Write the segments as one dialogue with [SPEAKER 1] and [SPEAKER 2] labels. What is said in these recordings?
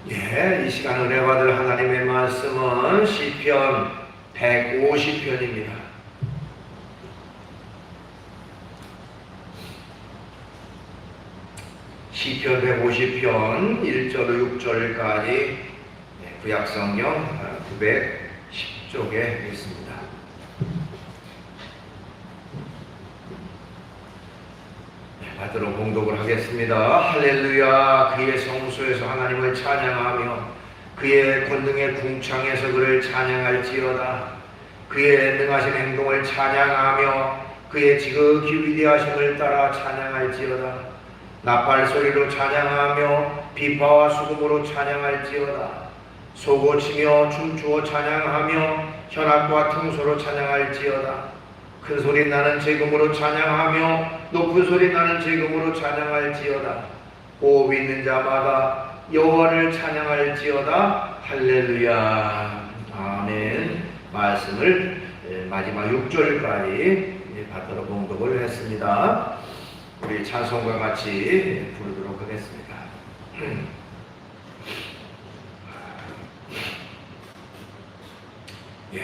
[SPEAKER 1] 이 시간 은혜 받을 하나님의 말씀은 시편 150편입니다. 시편 150편 1절로 6절까지 구약성경 910쪽에 있습니다. 받들어 봉독을 하겠습니다. 할렐루야. 그의 성소에서 하나님을 찬양하며 그의 권능의 궁창에서 그를 찬양할지어다. 그의 능하신 행동을 찬양하며 그의 지극히 위대하심을 따라 찬양할지어다. 나팔 소리로 찬양하며 비파와 수금으로 찬양할지어다. 소고치며 춤추어 찬양하며 현악과 퉁소로 찬양할지어다. 큰 소리 나는 제금으로 찬양하며 높은 소리 나는 제금으로 찬양할지어다. 호흡이 있는 자마다 여호와를 찬양할지어다. 할렐루야. 아멘. 말씀을 마지막 6절까지 받들어 봉독을 했습니다. 우리 찬송과 같이 부르도록 하겠습니다.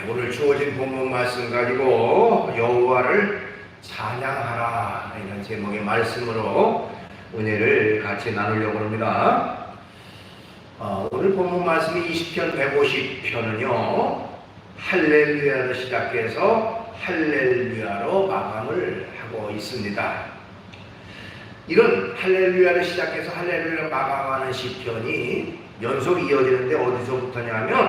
[SPEAKER 1] 오늘 주어진 본문 말씀 가지고 여호와를 찬양하라 이런 제목의 말씀으로 은혜를 같이 나누려고 합니다. 오늘 본문 말씀이 20편 150편은요 할렐루야로 시작해서 할렐루야로 마감을 하고 있습니다. 이런 할렐루야로 시작해서 할렐루야로 마감하는 시편이 연속 이어지는데 어디서부터냐면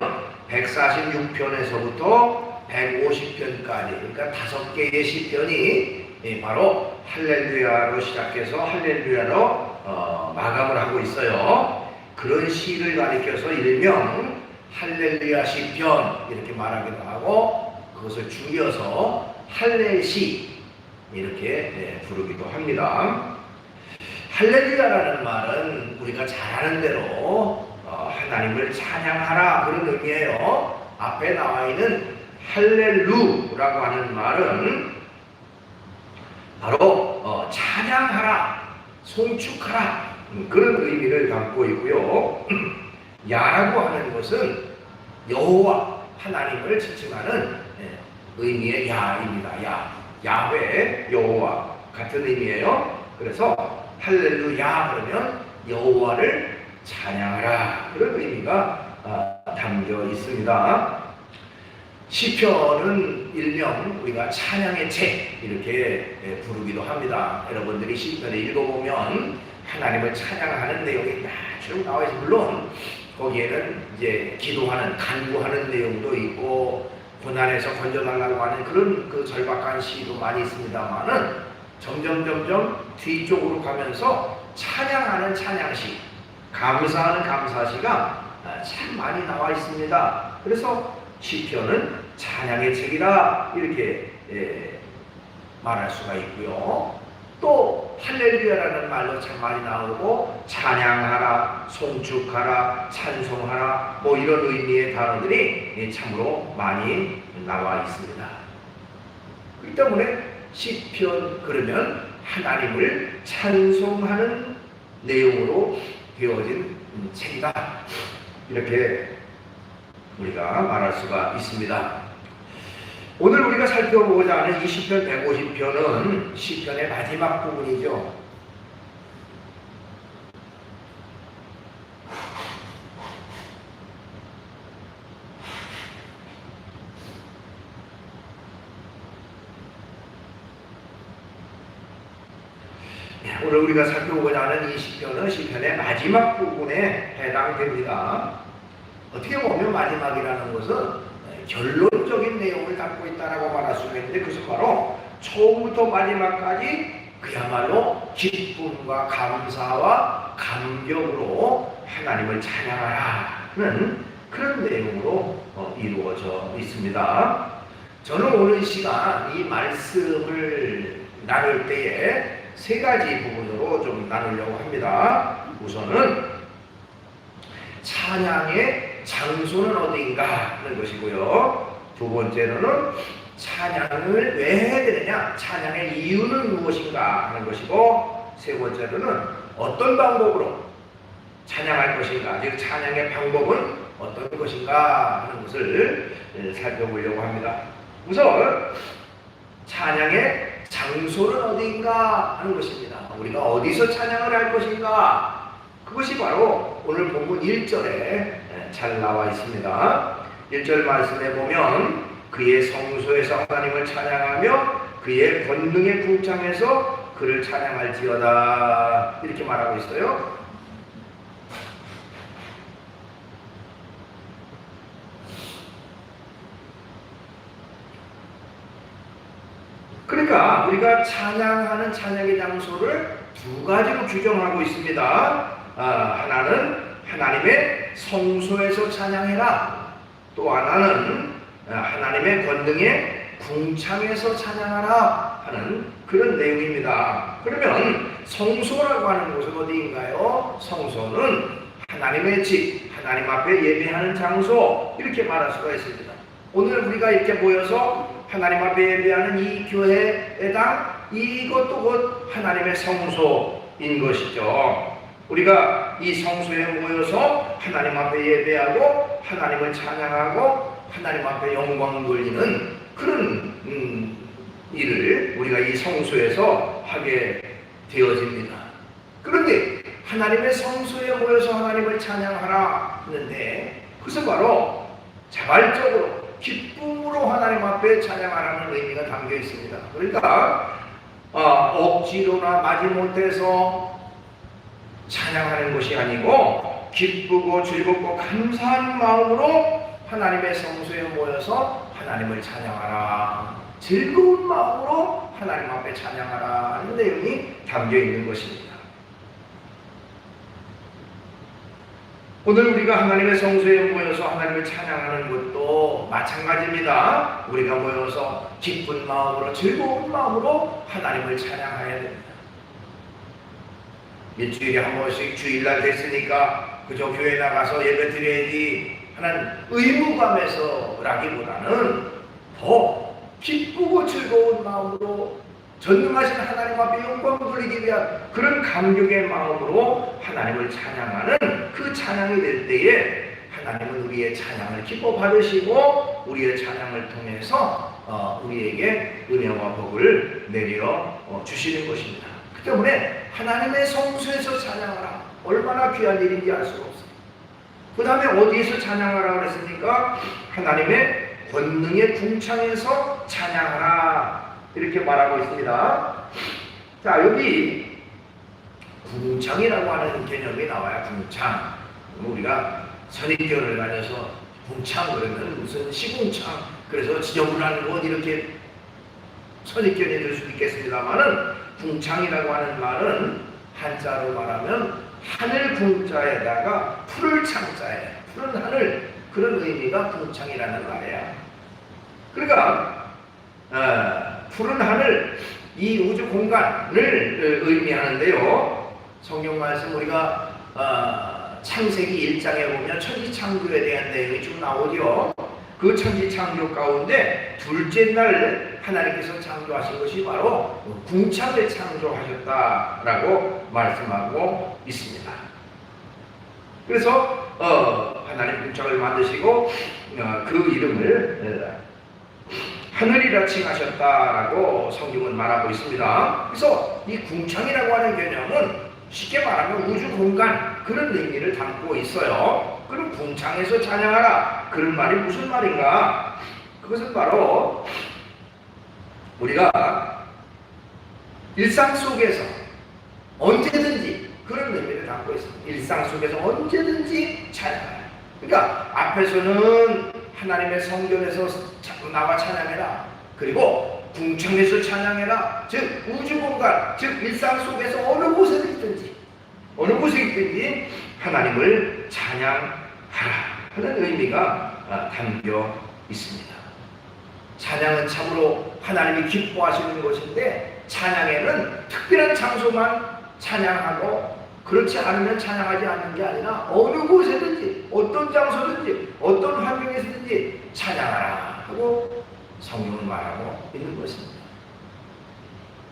[SPEAKER 1] 146편에서부터 150편까지 그러니까 5개의 시편이 바로 할렐루야로 시작해서 할렐루야로 마감을 하고 있어요. 그런 시를 가리켜서 일명 할렐루야 시편 이렇게 말하기도 하고 그것을 줄여서 할렐시 이렇게 부르기도 합니다. 할렐루야라는 말은 우리가 잘 아는 대로 하나님을 찬양하라 그런 의미예요. 앞에 나와 있는 할렐루라고 하는 말은 바로 찬양하라, 송축하라 그런 의미를 담고 있고요. 야라고 하는 것은 여호와 하나님을 지칭하는 의미의 야입니다. 야훼, 여호와 같은 의미예요. 그래서 할렐루야 그러면 여호와를 찬양하라 그런 의미가 담겨 있습니다. 시편은 일명 우리가 찬양의 책 이렇게 부르기도 합니다. 여러분들이 시편을 읽어보면 하나님을 찬양하는 내용이 쭉 나와 있어요. 물론 거기에는 이제 기도하는 간구하는 내용도 있고 고난에서 건져달라고 하는 그런 그 절박한 시도 많이 있습니다만은 점점 뒤쪽으로 가면서 찬양하는 찬양시 감사하는 감사시가 참 많이 나와 있습니다. 그래서 시편은 찬양의 책이다 이렇게 말할 수가 있고요. 또 할렐루야라는 말로 참 많이 나오고 찬양하라, 송축하라, 찬송하라 뭐 이런 의미의 단어들이 참으로 많이 나와 있습니다. 그렇기 때문에 시편 그러면 하나님을 찬송하는 내용으로 되어진 책이다 이렇게 우리가 말할 수가 있습니다. 오늘 우리가 살펴보고자 하는 이 시편 150편은 시편의 마지막 부분이죠. 오늘 우리가 살펴보고자 하는 이 시편은 시편의 마지막 부분에 해당됩니다. 어떻게 보면 마지막이라는 것은 결론적인 내용을 담고 있다고 말할 수가 있는데 그것은 바로 처음부터 마지막까지 그야말로 기쁨과 감사와 감격으로 하나님을 찬양하라는 그런 내용으로 이루어져 있습니다. 저는 오늘 시간 이 말씀을 나눌 때에 3가지 부분으로 좀 나누려고 합니다. 우선은 찬양의 장소는 어디인가 하는 것이고요. 두 번째로는 찬양을 왜 해야 되느냐, 찬양의 이유는 무엇인가 하는 것이고, 세 번째로는 어떤 방법으로 찬양할 것인가, 즉 찬양의 방법은 어떤 것인가 하는 것을 살펴보려고 합니다. 우선 찬양의 장소는 어디인가 하는 것입니다. 우리가 어디서 찬양을 할 것인가, 그것이 바로 오늘 본문 1절에 잘 나와 있습니다. 1절 말씀에 보면 그의 성소에서 하나님을 찬양하며 그의 권능의 궁창에서 그를 찬양할지어다, 이렇게 말하고 있어요. 그러니까 우리가 찬양하는 찬양의 장소를 두 가지로 규정하고 있습니다. 하나는 하나님의 성소에서 찬양해라, 또 하나는 하나님의 권능의 궁창에서 찬양하라 하는 그런 내용입니다. 그러면 성소라고 하는 곳은 어디인가요? 성소는 하나님의 집, 하나님 앞에 예배하는 장소, 이렇게 말할 수가 있습니다. 오늘 우리가 이렇게 모여서 하나님 앞에 예배하는 이 교회당, 이것도 곧 하나님의 성소인 것이죠. 우리가 이 성소에 모여서 하나님 앞에 예배하고 하나님을 찬양하고 하나님 앞에 영광 돌리는 그런 일을 우리가 이 성소에서 하게 되어집니다. 그런데 하나님의 성소에 모여서 하나님을 찬양하라 하는데, 그것은 바로 자발적으로 기쁨으로 하나님 앞에 찬양하라는 의미가 담겨 있습니다. 그러니까 억지로나 마지못해서 찬양하는 것이 아니고 기쁘고 즐겁고 감사한 마음으로 하나님의 성소에 모여서 하나님을 찬양하라, 즐거운 마음으로 하나님 앞에 찬양하라 하는 내용이 담겨 있는 것입니다. 오늘 우리가 하나님의 성소에 모여서 하나님을 찬양하는 것도 마찬가지입니다. 우리가 모여서 기쁜 마음으로, 즐거운 마음으로 하나님을 찬양해야 됩니다. 일주일에 한 번씩 주일날 됐으니까 그저 교회 나가서 예배 드려야지 하는 의무감에서라기보다는 더 기쁘고 즐거운 마음으로 전능하신 하나님 앞에 영광 돌리기 위한 그런 감격의 마음으로 하나님을 찬양하는 그 찬양이 될 때에 하나님은 우리의 찬양을 기뻐 받으시고 우리의 찬양을 통해서 우리에게 은혜와 복을 내려 주시는 것입니다. 그 때문에 하나님의 성소에서 찬양하라, 얼마나 귀한 일인지 알 수가 없어요. 그 다음에 어디에서 찬양하라 그랬습니까? 하나님의 권능의 궁창에서 찬양하라, 이렇게 말하고 있습니다. 자, 여기 궁창이라고 하는 개념이 나와요. 궁창. 우리가 선입견을 가져서 궁창 그러면 무슨 시궁창, 그래서 지저분한 곳, 이렇게 선입견이 될 수도 있겠습니다만은, 궁창이라고 하는 말은 한자로 말하면 하늘 궁자에다가 푸를 창자에, 푸른 하늘, 그런 의미가 궁창이라는 말이에요. 그러니까 푸른 하늘, 이 우주 공간을 의미하는데요. 성경 말씀 우리가 창세기 1장에 보면 천지창조에 대한 내용이 쭉 나오죠. 그 천지창조 가운데 둘째 날 하나님께서 창조하신 것이 바로 궁창을 창조하셨다라고 말씀하고 있습니다. 그래서 하나님 궁창을 만드시고 그 이름을 하늘이라 칭하셨다라고 성경은 말하고 있습니다. 그래서 이 궁창이라고 하는 개념은 쉽게 말하면 우주 공간, 그런 의미를 담고 있어요. 그럼 궁창에서 찬양하라, 그런 말이 무슨 말인가? 그것은 바로 우리가 일상 속에서 언제든지 그런 의미를 담고 있습니다. 일상 속에서 언제든지 찬양하라. 그러니까 앞에서는 하나님의 성전에서 나와 찬양해라, 그리고 궁창에서 찬양해라, 즉 우주공간, 즉 일상 속에서 어느 곳에 있든지 하나님을 찬양하라 하는 의미가 담겨 있습니다. 찬양은 참으로 하나님이 기뻐하시는 것인데, 찬양에는 특별한 장소만 찬양하고 그렇지 않으면 찬양하지 않는 게 아니라 어느 곳에든지 어떤 장소든지 어떤 환경에서든지 찬양하라 하고 성경은 말하고 있는 것입니다.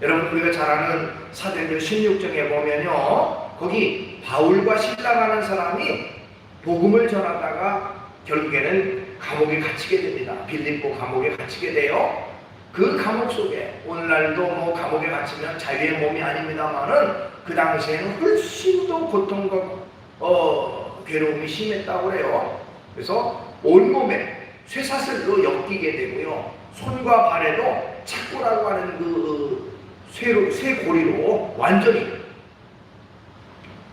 [SPEAKER 1] 여러분, 우리가 잘 아는 사도행전 16장에 보면요, 거기 바울과 실라라는 사람이 복음을 전하다가 결국에는 감옥에 갇히게 됩니다. 빌립보 감옥에 갇히게 돼요. 그 감옥 속에 오늘날도 뭐 감옥에 갇히면 자유의 몸이 아닙니다만은 그 당시에는 훨씬 더 고통과 괴로움이 심했다고 그래요. 그래서 온몸에 쇠사슬로 엮이게 되고요. 손과 발에도 착고라고 하는 그 쇠고리로 완전히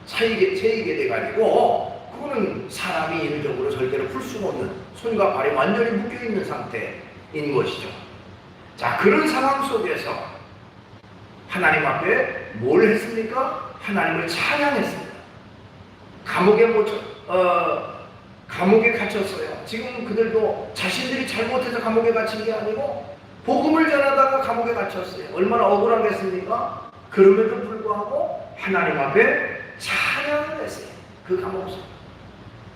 [SPEAKER 1] 채이게 돼가지고 그거는 사람이 인적으로 절대로 풀 수가 없는, 손과 발이 완전히 묶여있는 상태인 것이죠. 자, 그런 상황 속에서 하나님 앞에 뭘 했습니까? 하나님을 찬양했습니다. 감옥에 갇혔어요. 지금 그들도 자신들이 잘못해서 감옥에 갇힌 게 아니고 복음을 전하다가 감옥에 갇혔어요. 얼마나 억울하겠습니까? 그럼에도 불구하고 하나님 앞에 찬양을 했어요. 그 감옥 속에.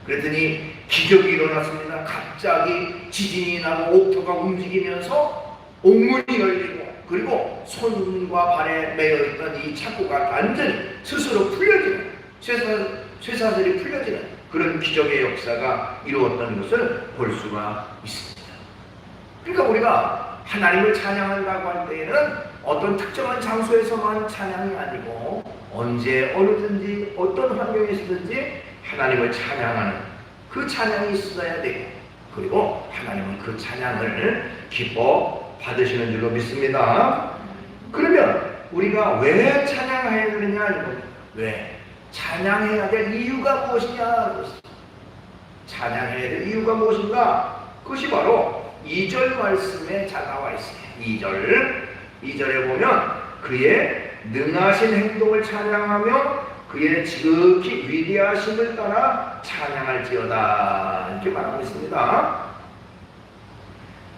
[SPEAKER 1] 그랬더니 기적이 일어났습니다. 갑자기 지진이 나고 옥토가 움직이면서 옥문이 열리고, 그리고 손과 발에 매여있던 이 착고가 완전히 스스로 풀려지는, 쇠사슬이 풀려지는 그런 기적의 역사가 이루어졌던 것을 볼 수가 있습니다. 그러니까 우리가 하나님을 찬양한다고 할 때에는 어떤 특정한 장소에서만 찬양이 아니고 언제 어느든지 어떤 환경에서든지 하나님을 찬양하는 그 찬양이 있어야 되고, 그리고 하나님은 그 찬양을 기뻐 받으시는 줄로 믿습니다. 그러면 우리가 왜 찬양해야 되느냐, 이겁니다. 왜? 찬양해야 될 이유가 무엇이냐? 찬양해야 될 이유가 무엇인가? 그것이 바로 2절 말씀에 잘 나와 있어요. 2절에 보면 그의 능하신 행동을 찬양하며 그의 지극히 위대하심을 따라 찬양할지어다, 이렇게 말하고 있습니다.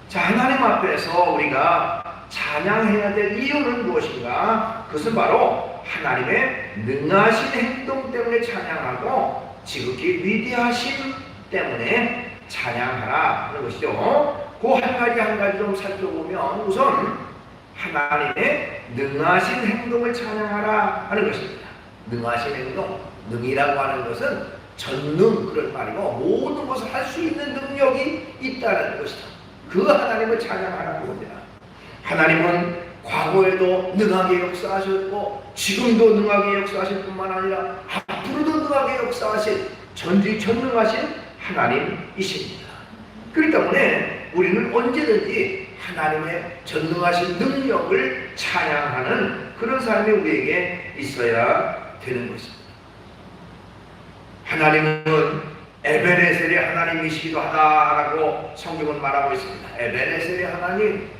[SPEAKER 1] 자, 하나님 앞에서 우리가 찬양해야 될 이유는 무엇인가? 그것은 바로 하나님의 능하신 행동 때문에 찬양하고 지극히 위대하심 때문에 찬양하라 하는 것이죠. 그 한 가지 한 가지 좀 살펴보면, 우선 하나님의 능하신 행동을 찬양하라 하는 것입니다. 능하신 행동, 능이라고 하는 것은 전능, 그런 말이고 모든 것을 할 수 있는 능력이 있다는 것이다. 그 하나님을 찬양하라고 합니다. 하나님은 과거에도 능하게 역사하셨고 지금도 능하게 역사하실 뿐만 아니라 앞으로도 능하게 역사하실 전지전능하신 하나님이십니다. 그렇기 때문에 우리는 언제든지 하나님의 전능하신 능력을 찬양하는 그런 삶이 우리에게 있어야 되는 것입니다. 하나님은 에베네셀의 하나님이시기도 하다라고 성경은 말하고 있습니다. 에베네셀의 하나님,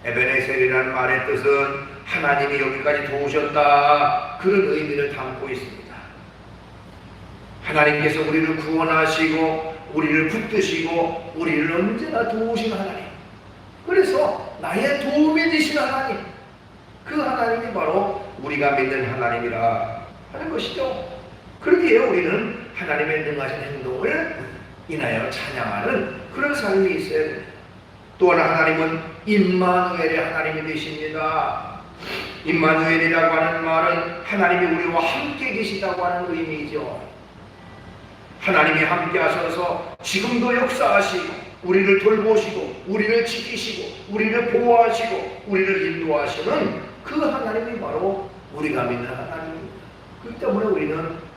[SPEAKER 1] 에베네셀이라는 말의 뜻은 하나님이 여기까지 도우셨다, 그런 의미를 담고 있습니다. 하나님께서 우리를 구원하시고 우리를 붙드시고 우리를 언제나 도우신 하나님, 그래서 나의 도움이 되신 하나님, 그 하나님이 바로 우리가 믿는 하나님이라 하는 것이죠. 그렇기에 우리는 하나님의 능하신 행동을 인하여 찬양하는 그런 삶이 있어야 됩니다. 또 하나님은 임마누엘의 하나님이 되십니다. 임마누엘이라고 하는 말은 하나님이 우리와 함께 계시다고 하는 의미이죠. 하나님이 함께 하셔서 지금도 역사하시고 우리를 돌보시고 우리를 지키시고 우리를 보호하시고 우리를 인도하시는 그 하나님이 바로 우리가 믿는 하나님입니다. 그렇기 때문에 우리는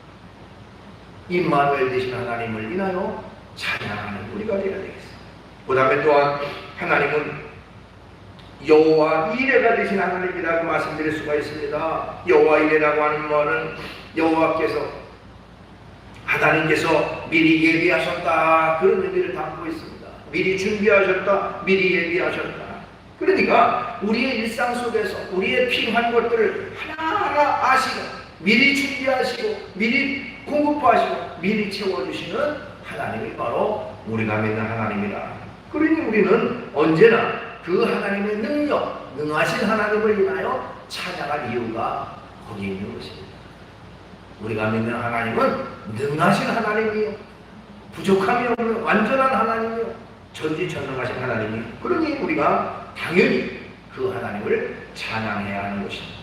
[SPEAKER 1] 임마누엘 되신 하나님을 인하여 찬양하는 우리가 되어야 되겠습니다. 그 다음에 또한 하나님은 여호와 이레가 되신 하나님이라고 말씀드릴 수가 있습니다. 여호와 이레라고 하는 말은 여호와께서, 하나님께서 미리 예비하셨다, 그런 의미를 담고 있습니다. 미리 준비하셨다, 미리 예비하셨다. 그러니까 우리의 일상 속에서 우리의 필요한 것들을 하나하나 아시고 미리 준비하시고 미리 공급하시고 미리 채워주시는 하나님이 바로 우리가 믿는 하나님이다. 그러니 우리는 언제나 그 하나님의 능력, 능하신 하나님을 인하여 찬양할 이유가 거기 있는 것입니다. 우리가 믿는 하나님은 능하신 하나님이요, 부족함이 없는 완전한 하나님이요, 전지전능하신 하나님이요. 그러니 우리가 당연히 그 하나님을 찬양해야 하는 것입니다.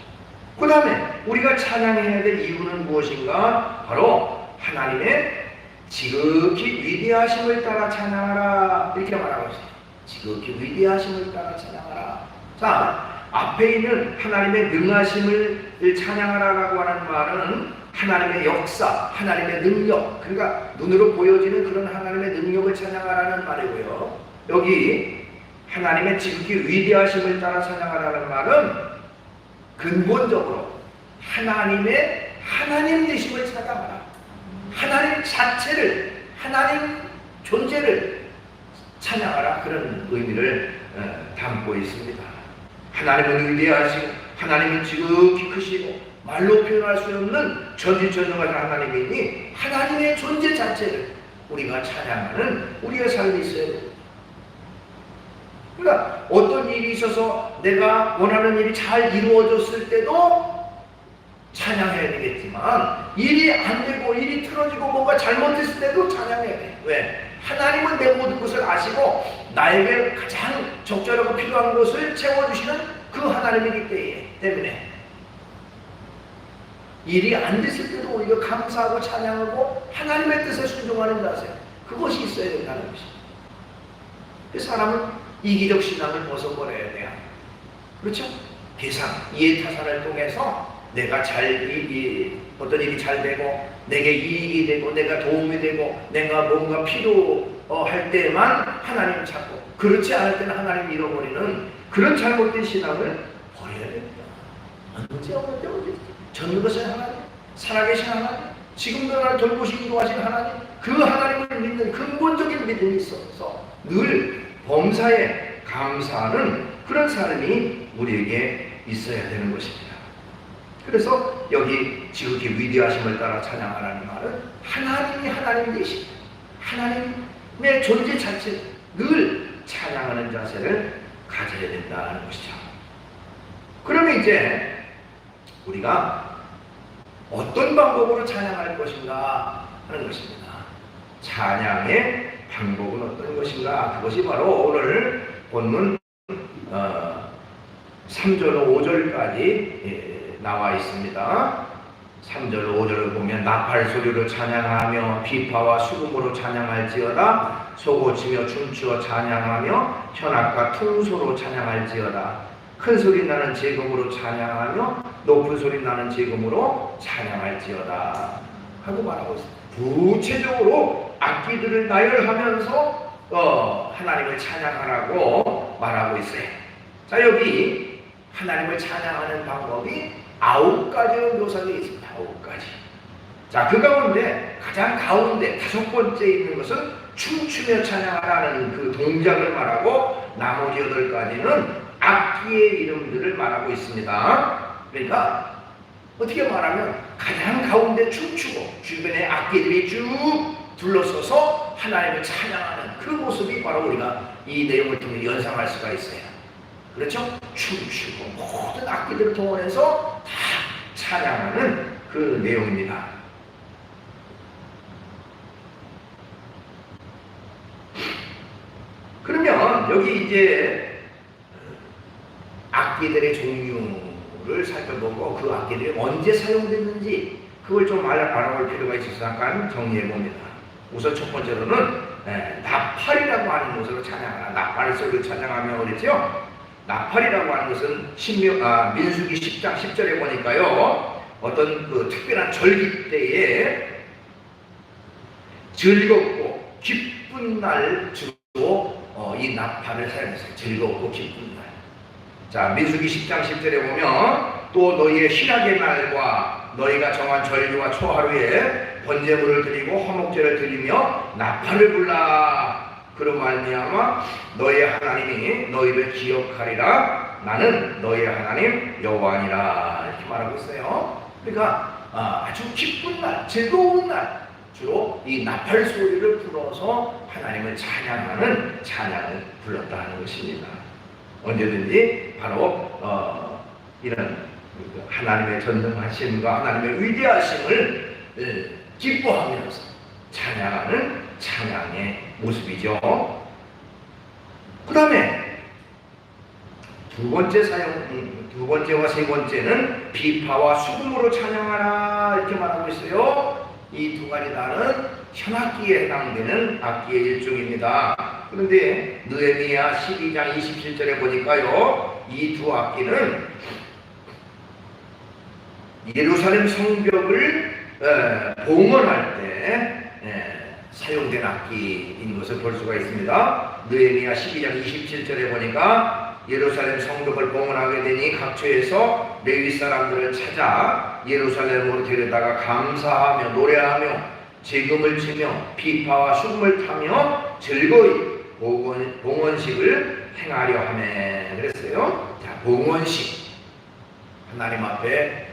[SPEAKER 1] 그 다음에 우리가 찬양해야 될 이유는 무엇인가? 바로 하나님의 지극히 위대하심을 따라 찬양하라, 이렇게 말하고 있어요. 지극히 위대하심을 따라 찬양하라. 자, 앞에 있는 하나님의 능하심을 찬양하라라고 하는 말은 하나님의 역사, 하나님의 능력, 그러니까 눈으로 보여지는 그런 하나님의 능력을 찬양하라는 말이고요. 여기 하나님의 지극히 위대하심을 따라 찬양하라는 말은 근본적으로 하나님의 하나님 되심을 찬양하라. 하나님 자체를, 하나님 존재를 찬양하라, 그런 의미를 담고 있습니다. 하나님은 위대하시고 하나님은 지극히 크시고 말로 표현할 수 없는 전지전능하신 하나님이니 하나님의 존재 자체를 우리가 찬양하는 우리의 삶이 있어야 됩니다. 그러니까 어떤 일이 있어서 내가 원하는 일이 잘 이루어졌을 때도 찬양해야 되겠지만, 일이 안 되고 일이 틀어지고 뭔가 잘못했을 때도 찬양해야 돼. 왜? 하나님은 내 모든 것을 아시고 나에게 가장 적절하고 필요한 것을 채워주시는 그 하나님이기 때문에 일이 안 됐을 때도 우리가 감사하고 찬양하고 하나님의 뜻에 순종하는 자세, 그것이 있어야 된다는 것입니다. 그 사람은 이기적 신앙을 벗어버려야 돼요. 그렇죠? 계산, 이해타산을 통해서 내가 어떤 일이 잘 되고 내게 이익이 되고 내가 도움이 되고 내가 뭔가 필요할 때만 하나님을 찾고, 그렇지 않을 때는 하나님을 잃어버리는 그런 잘못된 신앙을 버려야 됩니다. 언제 전는 것은 하나님, 살아계신 하나님, 지금도 나를 돌보시 인도하신 하나님, 그 하나님을 믿는 근본적인 믿음이 있어서 늘 범사에 감사하는 그런 삶이 우리에게 있어야 되는 것입니다. 그래서 여기 지극히 위대하심을 따라 찬양하라는 말은 하나님이 하나님 되신 하나님의 존재 자체를 늘 찬양하는 자세를 가져야 된다는 것이죠. 그러면 이제 우리가 어떤 방법으로 찬양할 것인가 하는 것입니다. 찬양의 방법은 어떤 것인가? 그것이 바로 오늘 본문 3절 5절까지 나와 있습니다. 3절 5절을 보면 나팔 소리로 찬양하며 비파와 수금으로 찬양할지어다. 소고치며 춤추어 찬양하며 현악과 퉁소로 찬양할지어다. 큰 소리 나는 제금으로 찬양하며 높은 소리 나는 제금으로 찬양할지어다 하고 말하고 있습니다. 구체적으로 악기들을 나열하면서 하나님을 찬양하라고 말하고 있어요. 자, 여기 하나님을 찬양하는 방법이 9가지로 묘사되어 있습니다. 9가지. 자, 그 가운데 가장 가운데 5번째 있는 것은 춤추며 찬양하라는 그 동작을 말하고, 나머지 8가지는 악기의 이름들을 말하고 있습니다. 그러니까 어떻게 말하면 가장 가운데 춤추고 주변에 악기들이 쭉 둘러서서 하나님을 찬양하는 그 모습이 바로 우리가 이 내용을 통해 연상할 수가 있어요. 그렇죠? 춤추고 모든 악기들을 동원해서 다 찬양하는 그 내용입니다. 그러면 여기 이제 악기들의 종류를 살펴보고 그 악기들이 언제 사용됐는지 그걸 좀 알아볼 필요가 있어서 잠깐 정리해 봅니다. 우선 첫 번째로는 나팔이라고 하는 것으로 찬양하라. 나팔 소리로 찬양하며 그랬죠? 나팔이라고 하는 것은 민수기 10장 10절에 보니까요, 어떤 그 특별한 절기 때에 즐겁고 기쁜 날 주로 이 나팔을 사용했어요. 즐겁고 기쁜 날. 자, 민수기 10장 10절에 보면 또 너희의 희락의 날과 너희가 정한 절기와 초하루에 번제물을 드리고 화목제를 드리며 나팔을 불라. 그로 말미암아 너희의 하나님이 너희를 기억하리라. 나는 너희의 하나님 여호와니라. 이렇게 말하고 있어요. 그러니까 아주 기쁜 날, 즐거운 날 주로 이 나팔 소리를 불어서 하나님을 찬양하는 찬양을 불렀다는 것입니다. 언제든지 바로 이런 하나님의 전능하심과 하나님의 위대하심을 기뻐하면서 찬양하는 찬양의 모습이죠. 그 다음에 두 번째와 세 번째는 비파와 수금으로 찬양하라 이렇게 말하고 있어요. 이 두 가지 다는 현악기에 해당되는 악기의 일종입니다. 그런데 느헤미야 12장 27절에 보니까요, 이 두 악기는 예루살렘 성벽을 봉헌할 때 사용된 악기인 것을 볼 수가 있습니다. 느헤미야 12장 27절에 보니까 예루살렘 성벽을 봉헌하게 되니 각처에서 레위 사람들을 찾아 예루살렘으로 데려다가 감사하며 노래하며 제금을 치며 비파와 수금을 타며 즐거이 봉헌식을 행하려 하매 그랬어요. 자, 봉헌식, 하나님 앞에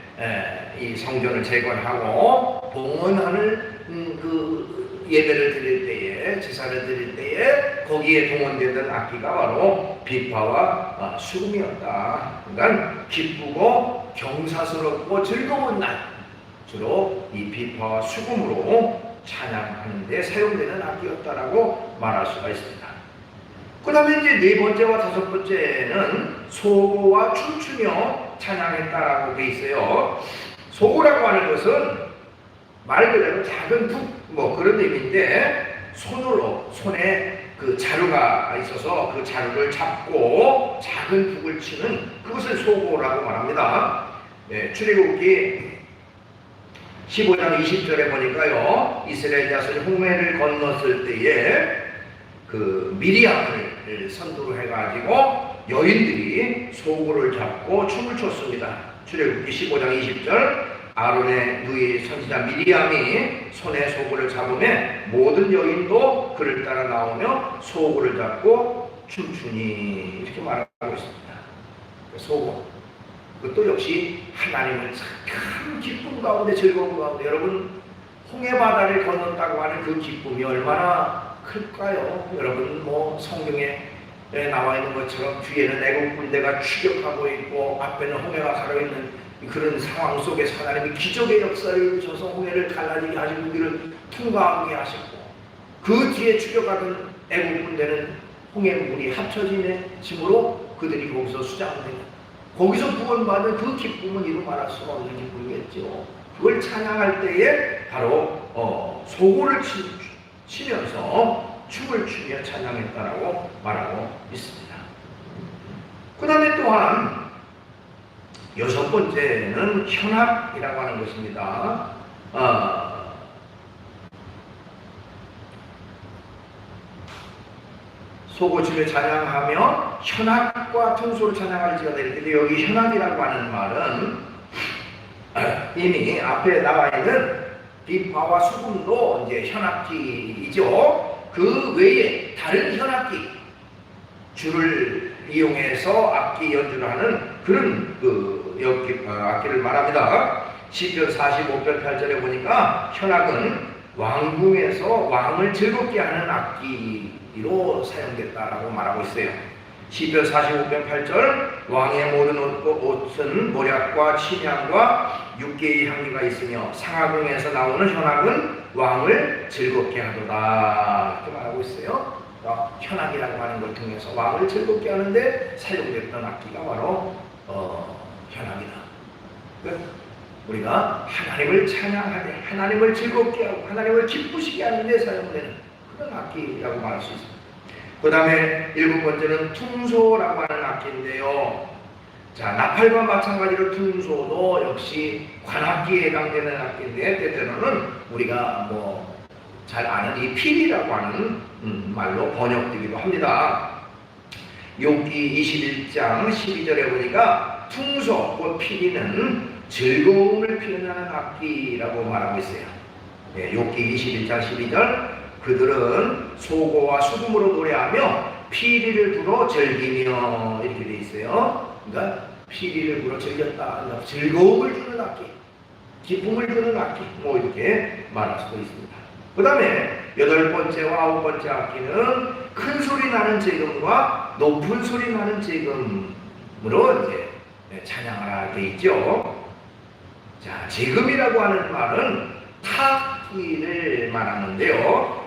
[SPEAKER 1] 이 성전을 재건하고 봉헌하는 그 예배를 드릴 때에, 제사를 드릴 때에 거기에 동원되던 악기가 바로 비파와 수금이었다. 그러니까 기쁘고 경사스럽고 즐거운 날, 주로 이 비파와 수금으로 찬양하는 데 사용되는 악기였다라고 말할 수가 있습니다. 그 다음에 이제 네 번째와 다섯 번째는 소고와 춤추며 찬양했다라고 되어 있어요. 소고라고 하는 것은 말 그대로 작은 북, 그런 의미인데, 손에 그 자루가 있어서 그 자루를 잡고 작은 북을 치는 그것을 소고라고 말합니다. 출애굽기 15장 20절에 보니까요, 이스라엘 자손이 홍해를 건넜을 때에 그 미리암을 선두로 해가지고 여인들이 소고를 잡고 춤을 췄습니다. 출애굽기 15장 20절, 아론의 누이 선지자 미리암이 손에 소고를 잡으며 모든 여인도 그를 따라 나오며 소고를 잡고 춤추니 이렇게 말하고 있습니다. 소고, 그것도 역시 하나님을 큰 기쁨 가운데, 즐거움 가운데, 여러분 홍해바다를 건넜다고 하는 그 기쁨이 얼마나 클까요? 여러분 성경에 나와 있는 것처럼 뒤에는 애국 군대가 추격하고 있고 앞에는 홍해가 가로있는 그런 상황 속에서 하나님이 기적의 역사를 이루셔서 홍해를 갈라지게 하시고 우리를 통과하게 하셨고, 그 뒤에 추격하던 애국 군대는 홍해 물이 합쳐짐으로 그들이 거기서 수장되는, 거기서 구원받은 그 기쁨은 이루 말할 수가 없는 기쁨이겠죠. 그걸 찬양할 때에 바로 소고를 치면서 춤을 추며 찬양했다라고 말하고 있습니다. 그 다음에 또한 여섯 번째는 현악이라고 하는 것입니다. 소고치며 찬양하며 현악과 퉁소를 찬양할지어다 이렇게, 여기 현악이라고 하는 말은 이미 앞에 나와 있는 비파와 수금도 이제 현악기이죠. 그 외에 다른 현악기, 줄을 이용해서 악기 연주를 하는 그런 악기를 말합니다. 시편 45편 8절에 보니까 현악은 왕궁에서 왕을 즐겁게 하는 악기로 사용됐다라고 말하고 있어요. 시편 45편 8절, 왕의 모든 옷은 모략과 침향과 육개의 향기가 있으며 상하궁에서 나오는 현악은 왕을 즐겁게 하도다 이렇게 말하고 있어요. 현악이라고 하는 걸 통해서 왕을 즐겁게 하는데 사용됐던 악기가 바로 현악이다. 우리가 하나님을 찬양하되 하나님을 즐겁게 하고 하나님을 기쁘시게 하는 데 사용되는 그런 악기라고 말할 수 있습니다. 그 다음에 일곱 번째는 퉁소라고 하는 악기인데요. 자, 나팔과 마찬가지로 퉁소도 역시 관악기에 해당되는 악기인데, 때때로는 우리가 잘 아는 이 필이라고 하는 말로 번역되기도 합니다. 욥기 21장 12절에 보니까 퉁소, 곧 필이는 즐거움을 표현하는 악기라고 말하고 있어요. 욥기 21장 12절, 그들은 소고와 수금으로 노래하며 피리를 불어 즐기며 이렇게 돼 있어요. 그러니까 피리를 불어 즐겼다, 즐거움을 주는 악기, 기쁨을 주는 악기, 이렇게 말할 수도 있습니다. 그 다음에 여덟 번째와 아홉 번째 악기는 큰 소리 나는 제금과 높은 소리 나는 제금으로 이제 찬양하라 돼 있죠. 자, 제금이라고 하는 말은 타악기를 말하는데요.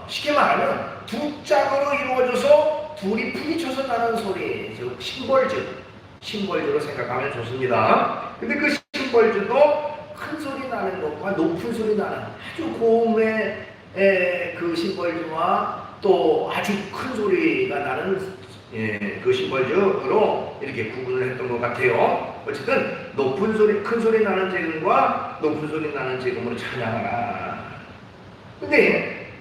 [SPEAKER 1] 쉽게 말하면 두 짝으로 이루어져서 둘이 부딪혀서 나는 소리, 즉 심벌주로 생각하면 좋습니다. 근데 그 심벌주도 큰 소리 나는 것과 높은 소리 나는 아주 고음의 그 심벌주와 또 아주 큰 소리가 나는 그 심벌주로 이렇게 구분을 했던 것 같아요. 어쨌든 큰 소리 나는 재금과 높은 소리 나는 재금으로 찬양하라. 근데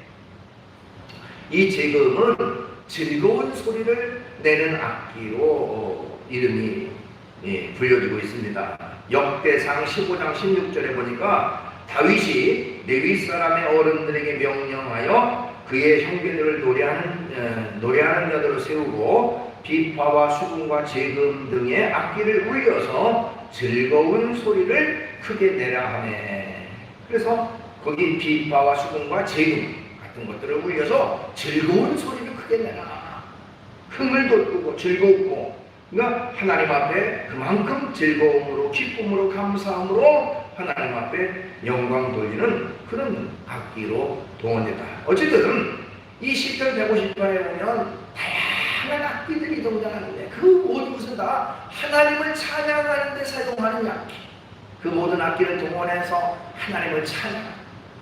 [SPEAKER 1] 이 재금은 즐거운 소리를 내는 악기로 이름이 불려지고 있습니다. 역대상 15장 16절에 보니까 다윗이 레위 사람의 어른들에게 명령하여 그의 형제들을 노래하는 자들을 세우고 비파와 수금과 재금 등의 악기를 울려서 즐거운 소리를 크게 내라 하네. 그래서 거기 비파와 수금과 재금 같은 것들을 울려서 즐거운 소리를 크게 내라. 흥을 돋구고 즐겁고, 그러니까 하나님 앞에 그만큼 즐거움으로 기쁨으로 감사함으로 하나님 앞에 영광 돌리는 그런 악기로 동원됐다. 어쨌든 이 시편 150편에 보면 다양한 악기들이 등장하는데 그 모든 것은 다 하나님을 찬양하는 데 사용하는 악기. 그 모든 악기를 동원해서 하나님을 찬양,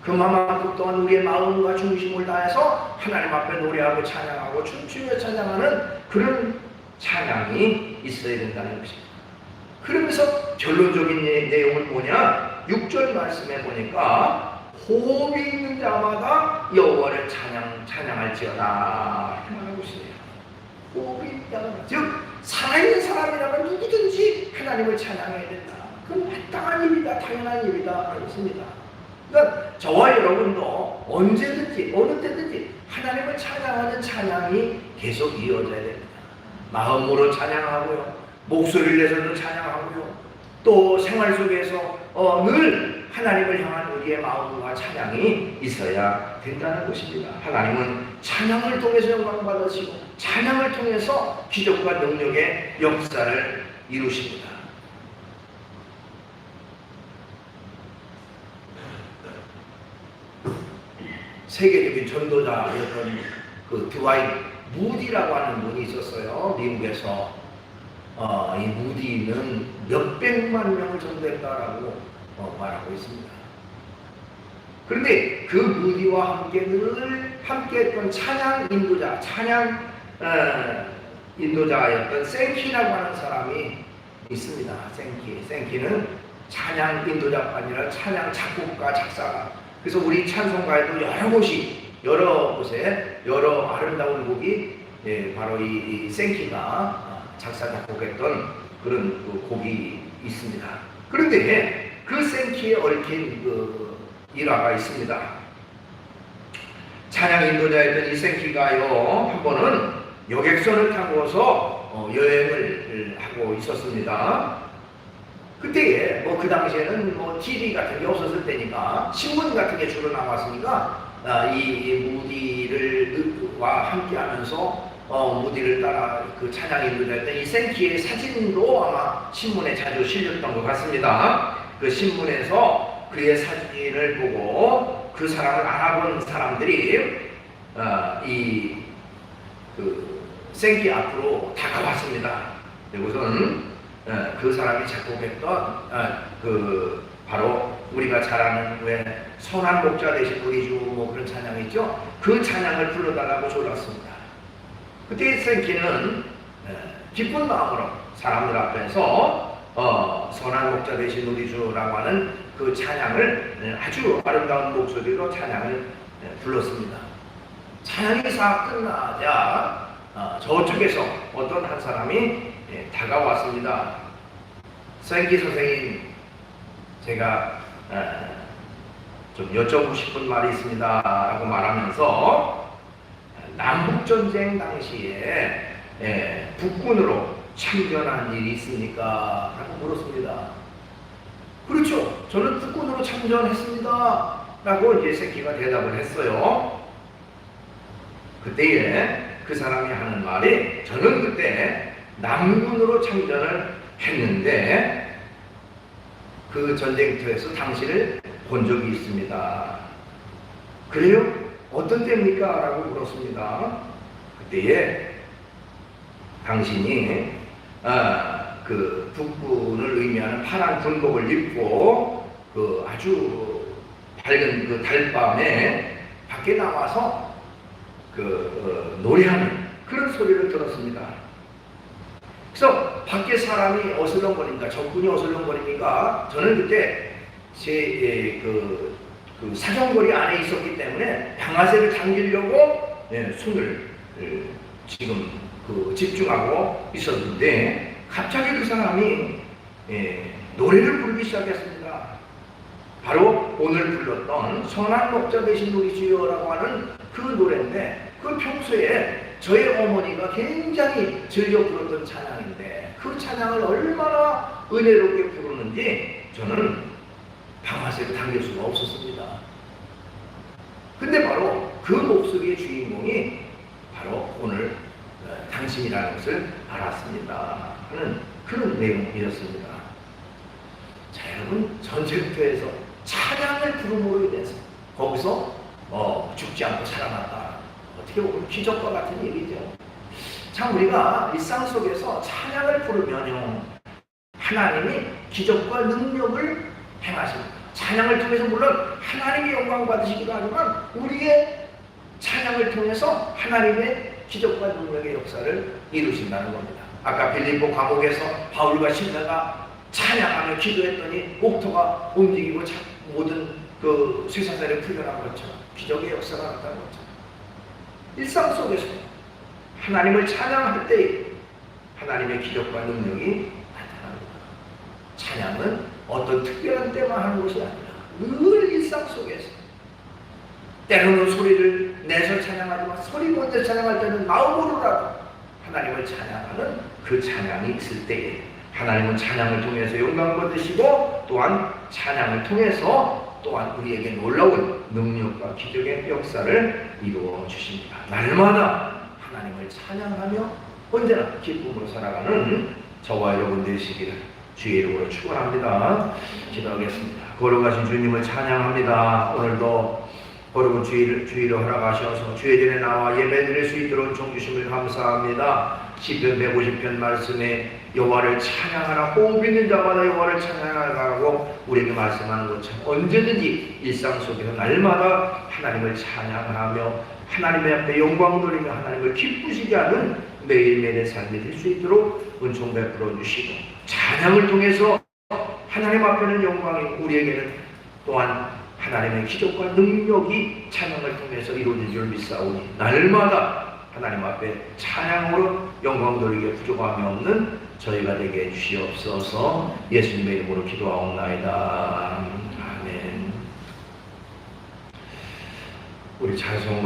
[SPEAKER 1] 그만큼 또한 우리의 마음과 중심을 다해서 하나님 앞에 노래하고 찬양하고 춤추며 찬양하는 그런 찬양이 있어야 된다는 것입니다. 그러면서 결론적인 내용은 뭐냐? 6절 말씀에 보니까 호흡이 있는 자마다 여호와를 찬양할지어다 이렇게 말하고 있습니다. 호흡이 있는 자마다, 즉 살아있는 사람이라면 누구든지 하나님을 찬양해야 된다. 그건 마땅한 일이다, 당연한 일이다 라고 했습니다. 그러니까 저와 여러분도 언제든지 어느 때든지 하나님을 찬양하는 찬양이 계속 이어져야 됩니다. 마음으로 찬양하고요, 목소리를 내서도 찬양하고요, 또 생활 속에서 늘 하나님을 향한 우리의 마음과 찬양이 있어야 된다는 것입니다. 하나님은 찬양을 통해서 영광 받으시고 찬양을 통해서 기적과 능력의 역사를 이루십니다. 세계적인 전도자였던 그 드와이트 무디라고 하는 분이 있었어요. 미국에서. 이 무디는 몇백만 명을 전도했다라고 말하고 있습니다. 그런데 그 무디와 함께 늘 함께했던 찬양 인도자였던 생키라고 하는 사람이 있습니다. 생키는 찬양 인도자가 아니라 찬양 작곡가, 작사가. 그래서 우리 찬송가에도 여러 곳에 여러 아름다운 곡이 바로 이 생키가 작사 작곡했던 그런 그 곡이 있습니다. 그런데 그 생키에 얽힌 그 일화가 있습니다. 찬양 인도자였던 이 생키가요, 한 번은 여객선을 타고서 여행을 하고 있었습니다. 그때에 그 당시에는 TV 같은 게 없었을 때니까 신문 같은 게 주로 나왔으니까 이 무디와 함께하면서 무디를 따라 그 찬양 인도자였던 이 생키의 사진도 아마 신문에 자주 실렸던 것 같습니다. 그 신문에서 그의 사진을 보고 그 사람을 알아본 사람들이 그 생키 앞으로 다가왔습니다. 그리고선 그 사람이 작곡했던 그 바로 우리가 잘 아는 왜 선한 목자 되신 우리 주 그런 찬양이 있죠. 그 찬양을 불러달라고 졸랐습니다. 그때 생키는 기쁜 마음으로 사람들 앞에서 선한 목자 되신 우리 주라고 하는 그 찬양을 아주 아름다운 목소리로 찬양을 불렀습니다. 찬양이 싹 끝나자 저쪽에서 어떤 한 사람이 다가왔습니다. 생키 선생님, 제가 좀 여쭤보고 싶은 말이 있습니다 라고 말하면서 남북전쟁 당시에 북군으로 참전한 일이 있습니까? 라고 물었습니다. 그렇죠, 저는 북군으로 참전했습니다 라고 이제 생키가 대답을 했어요. 그때에 그 사람이 하는 말이, 저는 그때 남군으로 참전을 했는데 그 전쟁터에서 당신을 본 적이 있습니다. 그래요? 어떤 때입니까? 라고 물었습니다. 그때에 당신이 그 북군을 의미하는 파란 군복을 입고 그 아주 밝은 그 달밤에 밖에 나와서 노래하는 그런 소리를 들었습니다. 그래서 밖에 사람이 어슬렁거리니까, 적군이 어슬렁거리니까 저는 그때 제 그 사정거리 안에 있었기 때문에 방아쇠를 당기려고 손을 지금 집중하고 있었는데, 갑자기 그 사람이 노래를 부르기 시작했습니다. 바로 오늘 불렀던 선한 목자 되신 우리 주여라고 하는 그 노래인데, 그 평소에 저희 어머니가 굉장히 즐겨 부르던 찬양인데, 그 찬양을 얼마나 은혜롭게 부르는지 저는 방아쇠를 당길 수가 없었습니다. 근데 바로 그 목소리의 주인공이 바로 오늘 당신이라는 것을 알았습니다 하는 그런 내용이었습니다. 자, 여러분, 전쟁터에서 찬양을 부름으로 인해서 거기서 죽지 않고 살아났다. 어떻게 보면 기적과 같은 일이죠. 참, 우리가 일상 속에서 찬양을 부르면요, 하나님이 기적과 능력을 행하십니다. 찬양을 통해서 물론 하나님의 영광 받으시기도 하지만, 우리의 찬양을 통해서 하나님의 기적과 능력의 역사를 이루신다는 겁니다. 아까 빌립보 감옥에서 바울과 실라가 찬양하며 기도했더니 옥토가 움직이고 모든 그 쇠사슬이 풀려난 것처럼 기적의 역사가 나타난 것처럼, 일상 속에서 하나님을 찬양할 때 하나님의 기적과 능력이 나타납니다. 찬양은 어떤 특별한 때만 하는 것이 아니라 늘 일상 속에서, 때로는 소리를 내서 찬양하지만 소리 먼저 찬양할 때는 마음으로라도 하나님을 찬양하는 그 찬양이 있을 때에 하나님은 찬양을 통해서 영광을 받으시고, 또한 찬양을 통해서 또한 우리에게 놀라운 능력과 기적의 역사를 이루어 주십니다. 날마다 하나님을 찬양하며 언제나 기쁨으로 살아가는 저와 여러분 되시기를 주의 이름으로 축원합니다. 기도하겠습니다. 거룩하신 주님을 찬양합니다. 오늘도 거룩은 주의를 허락하셔서 주의 전에 나와 예배드릴 수 있도록 종주심을 감사합니다. 시편 150편 말씀에 여호와를 찬양하라, 호흡 있는 자마다 여호와를 찬양하라고 우리에게 말씀하는 것처럼, 언제든지 일상 속에서 날마다 하나님을 찬양하며 하나님의 앞에 영광 돌리며 하나님을 기쁘시게 하는 매일매일의 삶이 될 수 있도록 은총 베풀어 주시고, 찬양을 통해서 하나님 앞에는 영광이, 우리에게는 또한 하나님의 기적과 능력이 찬양을 통해서 이루어질 줄 믿사오니, 날마다 하나님 앞에 찬양으로 영광 돌리기에 부족함이 없는 저희가 되게 해주시옵소서. 예수님의 이름으로 기도하옵나이다. 아멘. 우리 찬송